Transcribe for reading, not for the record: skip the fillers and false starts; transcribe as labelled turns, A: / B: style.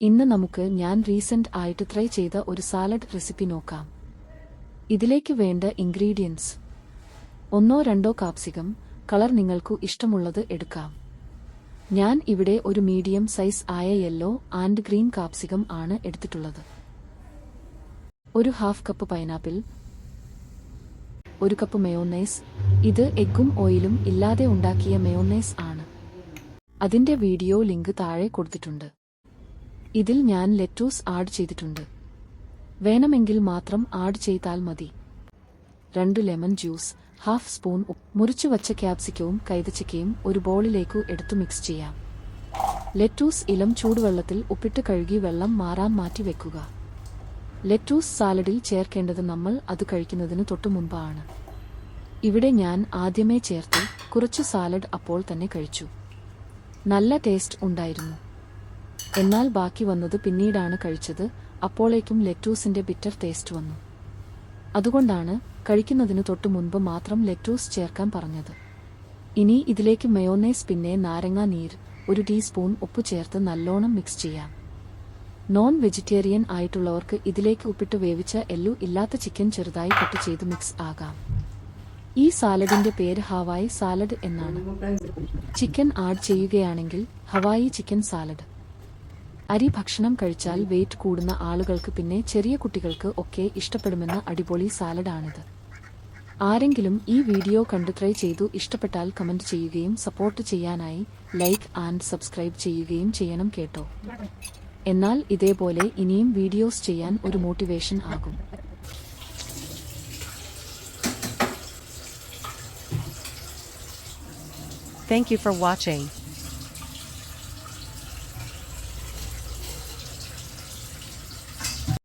A: ഇന്ന് നമുക്ക് ഞാൻ റീസെന്റ് ആയിട്ട് ട്രൈ ചെയ്ത ഒരു സാലഡ് റെസിപ്പി നോക്കാം. ഇതിലേക്ക് വേണ്ട ഇൻഗ്രീഡിയൻസ്: 1-2 കാപ്സിക്കം, കളർ നിങ്ങൾക്ക് ഇഷ്ടമുള്ളത് എടുക്കാം. ഞാൻ ഇവിടെ ഒരു മീഡിയം സൈസ് ആയ യെല്ലോ ആൻഡ് ഗ്രീൻ കാപ്സിക്കം ആണ് എടുത്തിട്ടുള്ളത്. ഒരു half cup pineapple, 1 cup mayonnaise. ഇത് എഗ്ഗും ഓയിലും ഇല്ലാതെ ഉണ്ടാക്കിയ മയോന്നൈസ് ആണ്. അതിന്റെ വീഡിയോ ലിങ്ക് താഴെ കൊടുത്തിട്ടുണ്ട്. ഇതിൽ ഞാൻ ലെറ്റൂസ് ആഡ് ചെയ്തിട്ടുണ്ട്. വേണമെങ്കിൽ മാത്രം ആഡ് ചെയ്താൽ മതി. 2 ലെമൺ ജ്യൂസ്, ഹാഫ് സ്പൂൺ ഉപ്പ്. മുറിച്ചുവച്ച ക്യാപ്സിക്കവും കൈതച്ചക്കയും ഒരു ബോളിലേക്ക് എടുത്തു മിക്സ് ചെയ്യാം. ലെറ്റൂസ് ഇളം ചൂടുവെള്ളത്തിൽ ഉപ്പിട്ട് കഴുകി വെള്ളം മാറാൻ മാറ്റി വെക്കുക. ലെറ്റൂസ് സാലഡിൽ ചേർക്കേണ്ടത് നമ്മൾ അത് കഴിക്കുന്നതിന് തൊട്ടു മുമ്പാണ്. ഇവിടെ ഞാൻ ആദ്യമേ ചേർത്ത് കുറച്ചു സാലഡ് അപ്പോൾ തന്നെ കഴിച്ചു. നല്ല ടേസ്റ്റ് ഉണ്ടായിരുന്നു. എന്നാൽ ബാക്കി വന്നത് പിന്നീടാണ് കഴിച്ചത്. അപ്പോഴേക്കും ലെറ്റൂസിന്റെ ബിറ്റർ ടേസ്റ്റ് വന്നു. അതുകൊണ്ടാണ് കഴിക്കുന്നതിന് തൊട്ടു മുൻപ് മാത്രം ലെറ്റൂസ് ചേർക്കാൻ പറഞ്ഞത്. ഇനി ഇതിലേക്ക് മയോന്നൈസ്, പിന്നെ നാരങ്ങാ നീര്, 1 ടീസ്പൂൺ ഉപ്പ് ചേർത്ത് നല്ലോണം മിക്സ് ചെയ്യാം. നോൺ വെജിറ്റേറിയൻ ആയിട്ടുള്ളവർക്ക് ഇതിലേക്ക് ഉപ്പിട്ട് വേവിച്ച എല്ലു ഇല്ലാത്ത ചിക്കൻ ചെറുതായി കട്ട് ചെയ്ത് മിക്സ് ആകാം. ഈ സാലഡിന്റെ പേര് ഹവായി സാലഡ് എന്നാണ്. ചിക്കൻ ആഡ് ചെയ്യുകയാണെങ്കിൽ ഹവായി ചിക്കൻ സാലഡ്. അരി ഭക്ഷണം കഴിച്ചാൽ വെയിറ്റ് കൂടുന്ന ആളുകൾക്ക്, പിന്നെ ചെറിയ കുട്ടികൾക്ക് ഒക്കെ ഇഷ്ടപ്പെടുമെന്ന അടിപൊളി സാലഡാണിത്. ആരെങ്കിലും ഈ വീഡിയോ കണ്ട് ട്രൈ ചെയ്തു ഇഷ്ടപ്പെട്ടാൽ കമന്റ് ചെയ്യുകയും സപ്പോർട്ട് ചെയ്യാനായി ലൈക്ക് ആൻഡ് സബ്സ്ക്രൈബ് ചെയ്യുകയും ചെയ്യണം കേട്ടോ. എന്നാൽ ഇതേപോലെ ഇനിയും വീഡിയോസ് ചെയ്യാൻ ഒരു മോട്ടിവേഷൻ ആകും.
B: Thank you for watching.